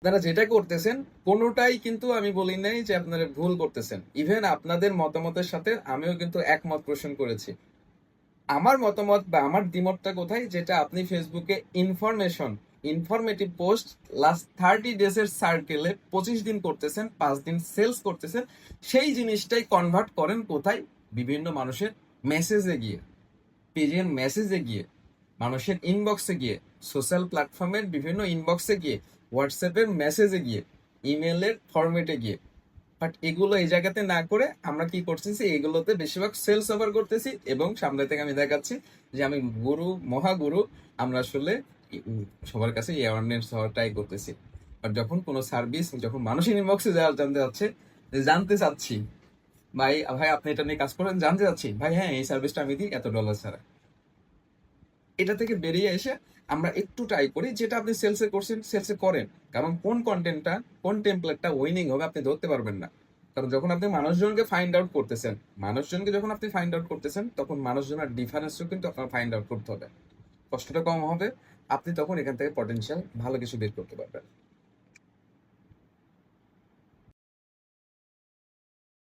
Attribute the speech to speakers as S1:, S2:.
S1: আপনারা যেটা করতেছেন কোনোটাই কিন্তু আমি বলি নাই যে আপনারা ভুল করতেছেন। ইভেন আপনাদের মতামতের সাথে আমিও কিন্তু একমত পোষণ করেছি। আমার মতামত বা আমার দ্বিমতটা কোথায়, যেটা আপনি ফেসবুকে ইনফরমেটিভ পোস্ট লাস্ট 30 ডেজ এর সার্কেলে 25 দিন করতেছেন, 5 দিন সেলস করতেছেন, সেই জিনিসটাই কনভার্ট করেন কোথায়? বিভিন্ন মানুষের মেসেজে গিয়ে, পেজের মেসেজে গিয়ে, মানুষের ইনবক্সে গিয়ে, সোশ্যাল প্ল্যাটফর্মের বিভিন্ন ইনবক্সে গিয়ে, হোয়াটসঅ্যাপের মেসেজে গিয়ে, ইমেলের ফরম্যাটে গিয়ে। বাট এগুলো এই জায়গাতে না করে আমরা কি করতেছি, এগুলোতে বেশিরভাগ সেলস অফার করতেছি এবং সামনে থেকে আমি দেখাচ্ছি যে আমি গুরু, মহাগুরু। আমরা আসলে সবার কাছে অ্যাওয়ারনেস হওয়ার ট্রাই করতেছি। আর যখন কোনো সার্ভিস, যখন মানুষের ইনবক্সে জানতে যাচ্ছে, জানতে চাচ্ছি ভাই, ভাই আপনি এটা নিয়ে কাজ করেন, জানতে চাচ্ছি ভাই, হ্যাঁ এই সার্ভিসটা আমি দিই $এত ছাড়া, এটা থেকে বেরিয়ে এসে আমরা একটু ট্রাই করি যেটা আপনি সেলসে করছেন সেলসে করেন। কারণ কোন কন্টেন্টটা, কোন টেমপ্লেটটা উইনিং হবে আপনি ধরতে পারবেন না। কারণ যখন আপনি মানুষজনকে ফাইন্ড আউট করতেছেন, যখন আপনি ফাইন্ড আউট করতেছেন, তখন মানুষজনের ডিফারেন্সও কিন্তু আপনার ফাইন্ড আউট করতে হবে। কষ্টটা কম হবে, আপনি তখন এখান থেকে পটেনশিয়াল ভালো কিছু বের করতে পারবেন।